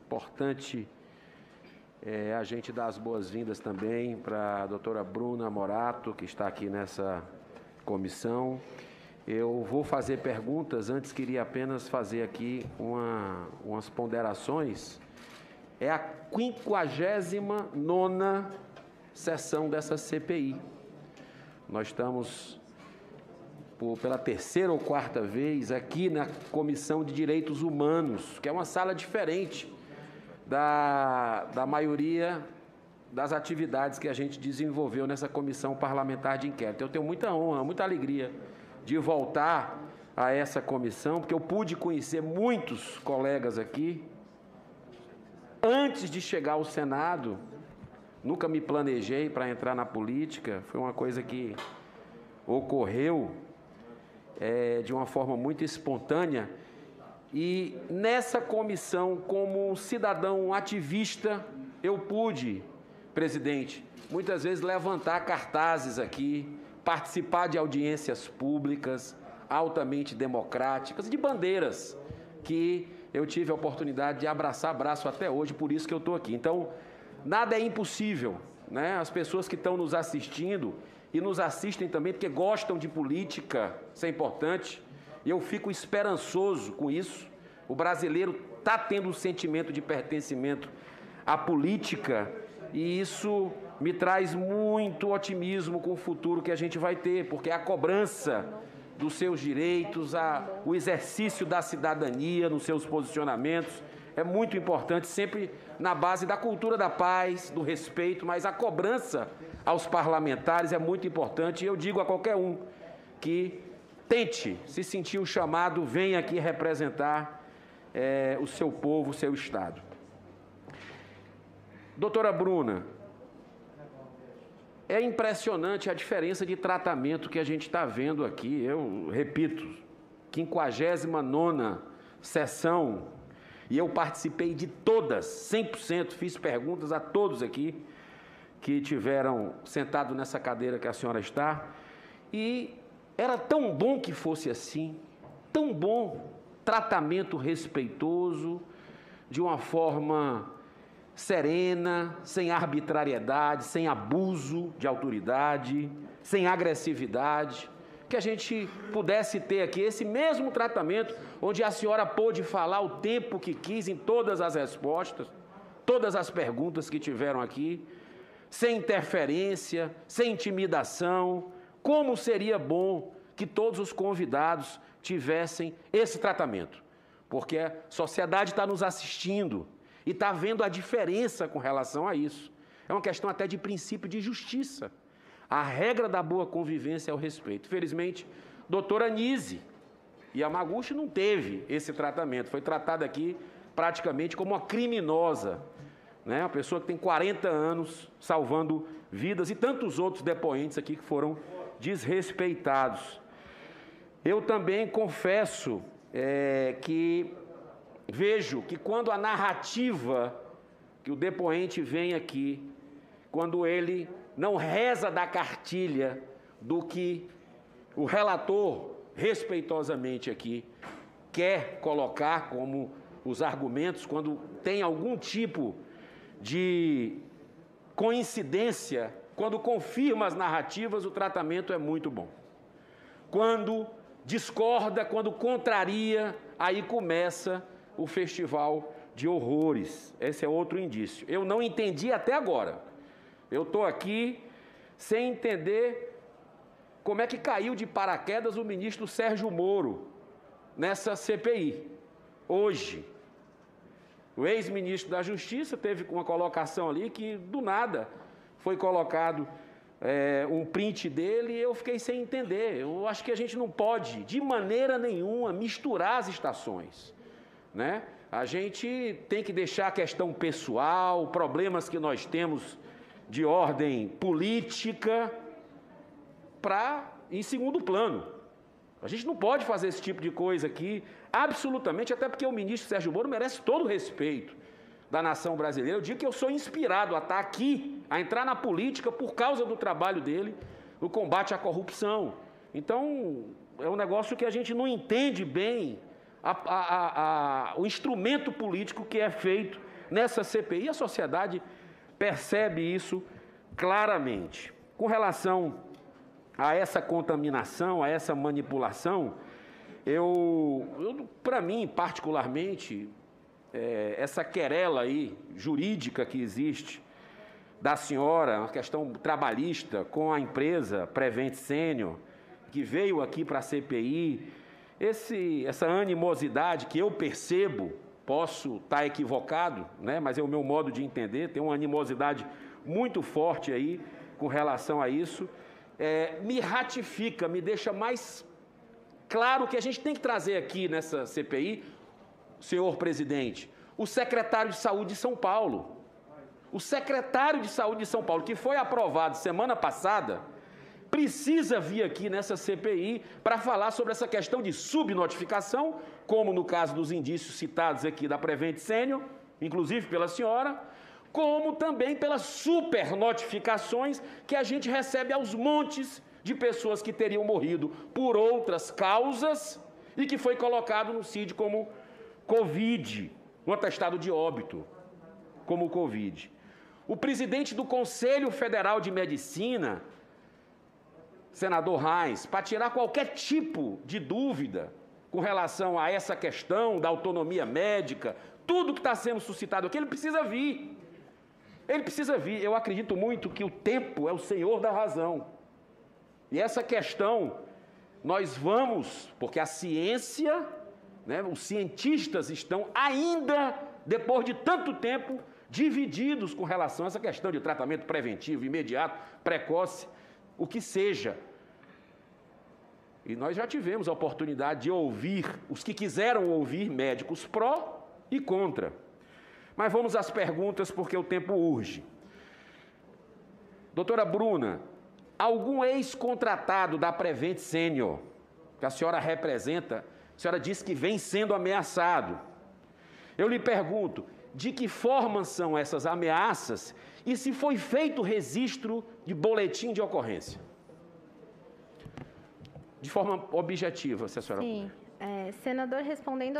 importante a gente dar as boas-vindas também para a doutora Bruna Morato, que está aqui nessa comissão. Eu vou fazer perguntas, antes queria apenas fazer aqui umas ponderações. É a 59ª sessão dessa CPI. Nós estamos pela terceira ou quarta vez aqui na Comissão de Direitos Humanos, que é uma sala diferente da maioria das atividades que a gente desenvolveu nessa Comissão Parlamentar de Inquérito. Eu tenho muita honra, muita alegria de voltar a essa comissão, porque eu pude conhecer muitos colegas aqui. Antes de chegar ao Senado, nunca me planejei para entrar na política, foi uma coisa que ocorreu de uma forma muito espontânea. E nessa comissão, como um cidadão ativista, eu pude, presidente, muitas vezes levantar cartazes aqui, participar de audiências públicas altamente democráticas, de bandeiras que eu tive a oportunidade de abraçar braço até hoje, por isso que eu estou aqui. Então, nada é impossível, né? As pessoas que estão nos assistindo e nos assistem também porque gostam de política, isso é importante, e eu fico esperançoso com isso. O brasileiro está tendo um sentimento de pertencimento à política e isso me traz muito otimismo com o futuro que a gente vai ter, porque a cobrança dos seus direitos, o exercício da cidadania nos seus posicionamentos é muito importante, sempre na base da cultura da paz, do respeito, mas a cobrança aos parlamentares é muito importante. E eu digo a qualquer um que tente, se sentir o chamado, venha aqui representar o seu povo, o seu Estado. Doutora Bruna, é impressionante a diferença de tratamento que a gente está vendo aqui. Eu repito, 59ª sessão, e eu participei de todas, 100%, fiz perguntas a todos aqui que tiveram sentado nessa cadeira que a senhora está, e era tão bom que fosse assim, tão bom, tratamento respeitoso, de uma forma serena, sem arbitrariedade, sem abuso de autoridade, sem agressividade, que a gente pudesse ter aqui esse mesmo tratamento, onde a senhora pôde falar o tempo que quis em todas as respostas, todas as perguntas que tiveram aqui, sem interferência, sem intimidação. Como seria bom que todos os convidados tivessem esse tratamento, porque a sociedade está nos assistindo e está vendo a diferença com relação a isso. É uma questão até de princípio de justiça. A regra da boa convivência é o respeito. Felizmente, doutora Anise Yamaguchi não teve esse tratamento. Foi tratada aqui praticamente como uma criminosa, né? Uma pessoa que tem 40 anos salvando vidas e tantos outros depoentes aqui que foram desrespeitados. Eu também confesso que vejo que quando a narrativa que o depoente vem aqui, quando ele não reza da cartilha do que o relator, respeitosamente aqui, quer colocar como os argumentos, quando tem algum tipo de coincidência, quando confirma as narrativas, o tratamento é muito bom. Quando discorda, quando contraria, aí começa o festival de horrores. Esse é outro indício. Eu não entendi até agora. Eu estou aqui sem entender como é que caiu de paraquedas o ministro Sérgio Moro nessa CPI. Hoje, o ex-ministro da Justiça teve uma colocação ali que, do nada, foi colocado um print dele e eu fiquei sem entender. Eu acho que a gente não pode, de maneira nenhuma, misturar as estações, né? A gente tem que deixar a questão pessoal, problemas que nós temos de ordem política, em segundo plano. A gente não pode fazer esse tipo de coisa aqui, absolutamente, até porque o ministro Sérgio Moro merece todo o respeito da nação brasileira. Eu digo que eu sou inspirado a estar aqui, a entrar na política por causa do trabalho dele no combate à corrupção. Então, é um negócio que a gente não entende bem o instrumento político que é feito nessa CPI, a sociedade percebe isso claramente. Com relação a essa contaminação, a essa manipulação, para mim, particularmente, essa querela aí, jurídica que existe, da senhora, uma questão trabalhista com a empresa Prevent Senior, que veio aqui para a CPI, essa animosidade que eu percebo, posso estar equivocado, né, mas é o meu modo de entender, tem uma animosidade muito forte aí com relação a isso, me ratifica, me deixa mais claro que a gente tem que trazer aqui nessa CPI, senhor presidente, o secretário de Saúde de São Paulo. O secretário de Saúde de São Paulo, que foi aprovado semana passada, precisa vir aqui nessa CPI para falar sobre essa questão de subnotificação, como no caso dos indícios citados aqui da Prevent Senior, inclusive pela senhora, como também pelas supernotificações que a gente recebe aos montes de pessoas que teriam morrido por outras causas e que foi colocado no CID como Covid, no atestado de óbito, como Covid. O presidente do Conselho Federal de Medicina, senador Reis, para tirar qualquer tipo de dúvida com relação a essa questão da autonomia médica, tudo que está sendo suscitado aqui, ele precisa vir. Ele precisa vir. Eu acredito muito que o tempo é o senhor da razão. E essa questão, nós vamos, porque a ciência, né, os cientistas estão ainda, depois de tanto tempo, divididos com relação a essa questão de tratamento preventivo, imediato, precoce, o que seja. E nós já tivemos a oportunidade de ouvir, os que quiseram ouvir, médicos pró e contra. Mas vamos às perguntas, porque o tempo urge. Doutora Bruna, algum ex-contratado da Prevent Senior, que a senhora representa, a senhora disse que vem sendo ameaçado. Eu lhe pergunto, de que forma são essas ameaças e se foi feito registro de boletim de ocorrência? De forma objetiva, se a senhora... Sim. Senador, respondendo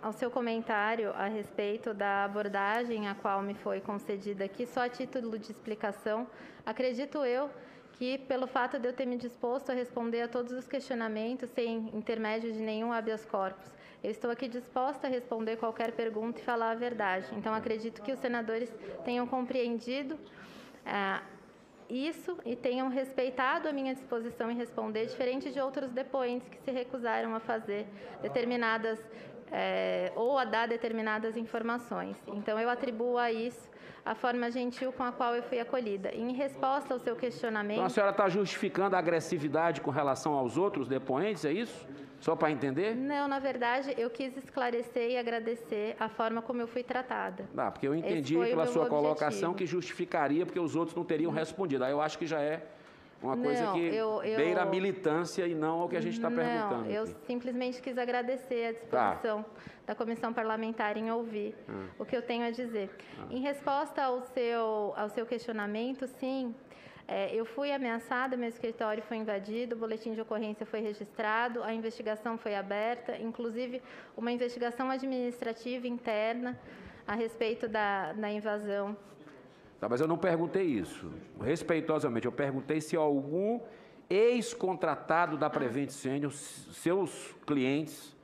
ao seu comentário a respeito da abordagem a qual me foi concedida aqui, só a título de explicação, acredito eu que, pelo fato de eu ter me disposto a responder a todos os questionamentos sem intermédio de nenhum habeas corpus, eu estou aqui disposta a responder qualquer pergunta e falar a verdade. Então, acredito que os senadores tenham compreendido isso e tenham respeitado a minha disposição em responder, diferente de outros depoentes que se recusaram a fazer determinadas ou a dar determinadas informações. Então, eu atribuo a isso a forma gentil com a qual eu fui acolhida. Em resposta ao seu questionamento... Então, a senhora está justificando a agressividade com relação aos outros depoentes, é isso? Só para entender? Não, na verdade, eu quis esclarecer e agradecer a forma como eu fui tratada. Porque eu entendi pela sua colocação que justificaria porque os outros não teriam respondido. Aí eu acho que já é uma coisa que beira a militância e não ao que a gente está perguntando. Não, eu simplesmente quis agradecer a disposição da Comissão Parlamentar em ouvir o que eu tenho a dizer. Em resposta ao seu questionamento, sim, eu fui ameaçada, meu escritório foi invadido, o boletim de ocorrência foi registrado, a investigação foi aberta, inclusive uma investigação administrativa interna a respeito da invasão. Tá, mas eu não perguntei isso. Respeitosamente, eu perguntei se algum ex-contratado da Prevent Senior, seus clientes,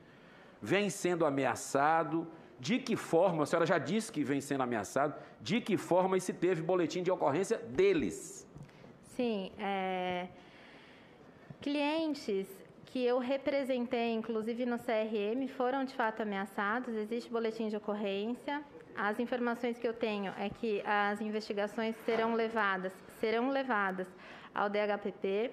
vem sendo ameaçado, de que forma, a senhora já disse que vem sendo ameaçado, de que forma e se teve boletim de ocorrência deles? Sim, clientes que eu representei, inclusive no CRM, foram de fato ameaçados, existe boletim de ocorrência. As informações que eu tenho é que as investigações serão levadas ao DHPP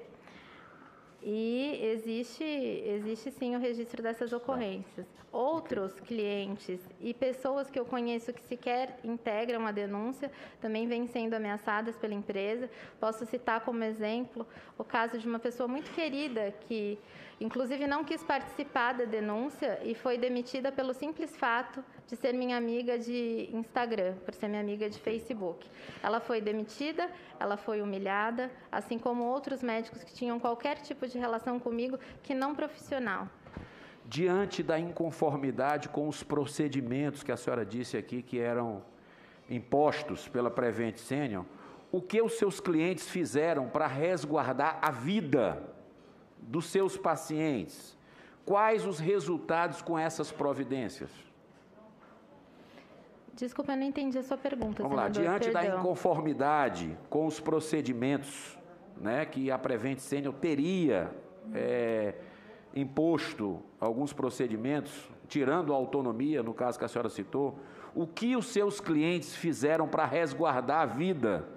e existe sim o registro dessas ocorrências. Outros clientes e pessoas que eu conheço que sequer integram a denúncia também vêm sendo ameaçadas pela empresa. Posso citar como exemplo o caso de uma pessoa muito querida que, inclusive, não quis participar da denúncia e foi demitida pelo simples fato de ser minha amiga de Instagram, por ser minha amiga de Facebook. Ela foi demitida, ela foi humilhada, assim como outros médicos que tinham qualquer tipo de relação comigo que não profissional. diante da inconformidade com os procedimentos que a senhora disse aqui que eram impostos pela Prevent Senior, o que os seus clientes fizeram para resguardar a vida dos seus pacientes? Quais os resultados com essas providências? Desculpa, eu não entendi a sua pergunta, Vamos lá, senador, diante da perdão. inconformidade com os procedimentos, né, que a Prevent Senior teria imposto alguns procedimentos, tirando a autonomia, no caso que a senhora citou, o que os seus clientes fizeram para resguardar a vida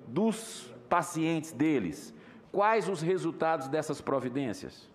dos pacientes deles? Quais os resultados dessas providências?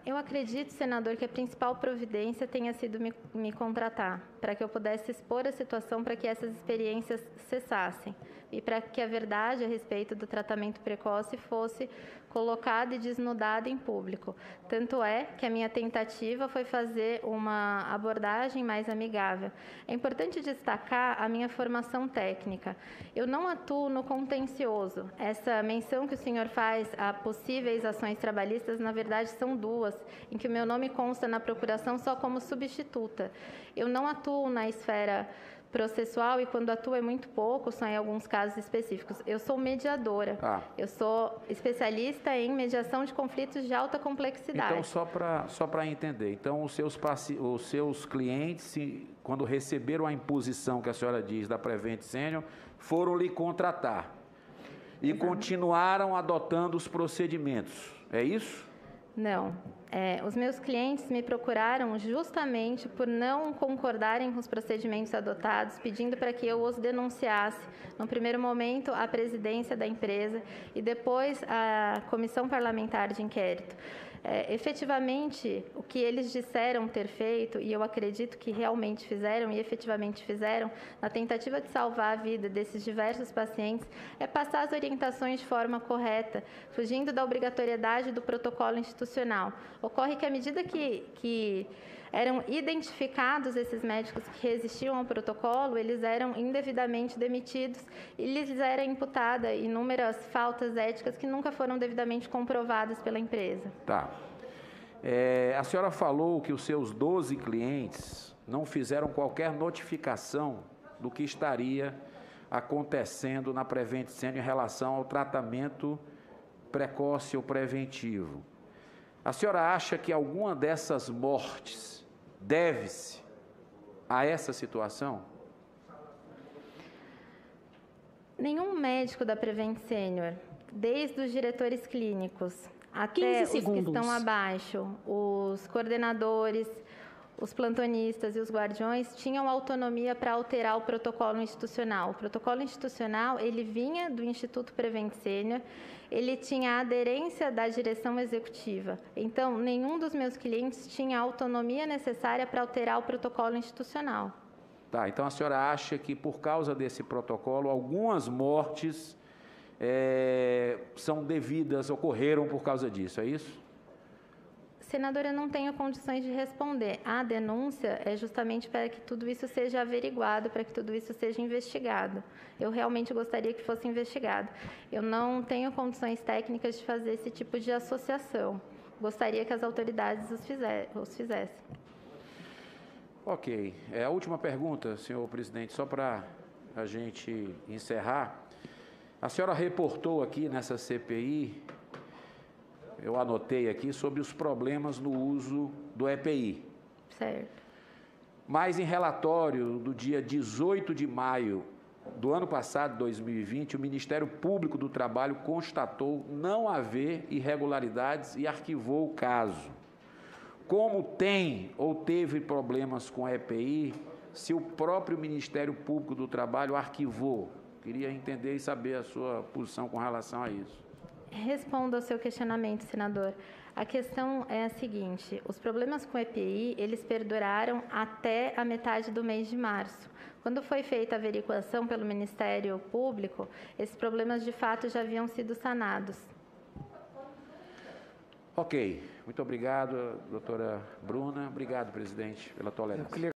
Eu acredito, senador, que a principal providência tenha sido me contratar, para que eu pudesse expor a situação para que essas experiências cessassem e para que a verdade a respeito do tratamento precoce fosse colocada e desnudada em público. Tanto é que a minha tentativa foi fazer uma abordagem mais amigável. É importante destacar a minha formação técnica. Eu não atuo no contencioso. Essa menção que o senhor faz a possíveis ações trabalhistas, na verdade, são duas, em que o meu nome consta na procuração só como substituta. Eu não atuo na esfera processual e quando atuo é muito pouco, só em alguns casos específicos. Eu sou mediadora. Eu sou especialista em mediação de conflitos de alta complexidade. Então, só para entender, então os seus clientes, quando receberam a imposição que a senhora diz da Prevent Senior, foram lhe contratar e continuaram adotando os procedimentos, é isso? Não. Os meus clientes me procuraram justamente por não concordarem com os procedimentos adotados, pedindo para que eu os denunciasse, no primeiro momento, à presidência da empresa e depois à Comissão Parlamentar de Inquérito. Efetivamente, o que eles disseram ter feito, e eu acredito que realmente fizeram e efetivamente fizeram, na tentativa de salvar a vida desses diversos pacientes, é passar as orientações de forma correta, fugindo da obrigatoriedade do protocolo institucional. Ocorre que, à medida que eram identificados esses médicos que resistiam ao protocolo, eles eram indevidamente demitidos e lhes era imputada inúmeras faltas éticas que nunca foram devidamente comprovadas pela empresa. Tá. A senhora falou que os seus 12 clientes não fizeram qualquer notificação do que estaria acontecendo na Prevent Senior em relação ao tratamento precoce ou preventivo. A senhora acha que alguma dessas mortes deve-se a essa situação? Nenhum médico da Prevent Senior, desde os diretores clínicos até os que estão abaixo, os coordenadores, os plantonistas e os guardiões, tinham autonomia para alterar o protocolo institucional. O protocolo institucional, ele vinha do Instituto Prevent Senior, ele tinha a aderência da direção executiva. Então, nenhum dos meus clientes tinha a autonomia necessária para alterar o protocolo institucional. Tá, então a senhora acha que por causa desse protocolo, algumas mortes são devidas, ocorreram por causa disso, é isso? Senadora, eu não tenho condições de responder. A denúncia é justamente para que tudo isso seja averiguado, para que tudo isso seja investigado. Eu realmente gostaria que fosse investigado. Eu não tenho condições técnicas de fazer esse tipo de associação. Gostaria que as autoridades os fizessem. Ok. A última pergunta, senhor presidente, só para a gente encerrar. A senhora reportou aqui nessa CPI, eu anotei aqui, sobre os problemas no uso do EPI. Certo. Mas em relatório do dia 18 de maio do ano passado, 2020, o Ministério Público do Trabalho constatou não haver irregularidades e arquivou o caso. Como tem ou teve problemas com a EPI, se o próprio Ministério Público do Trabalho arquivou? Queria entender e saber a sua posição com relação a isso. Respondo ao seu questionamento, senador. A questão é a seguinte: os problemas com o EPI, eles perduraram até a metade do mês de março. Quando foi feita a averiguação pelo Ministério Público, esses problemas de fato já haviam sido sanados. Ok. Muito obrigado, doutora Bruna. Obrigado, presidente, pela tolerância.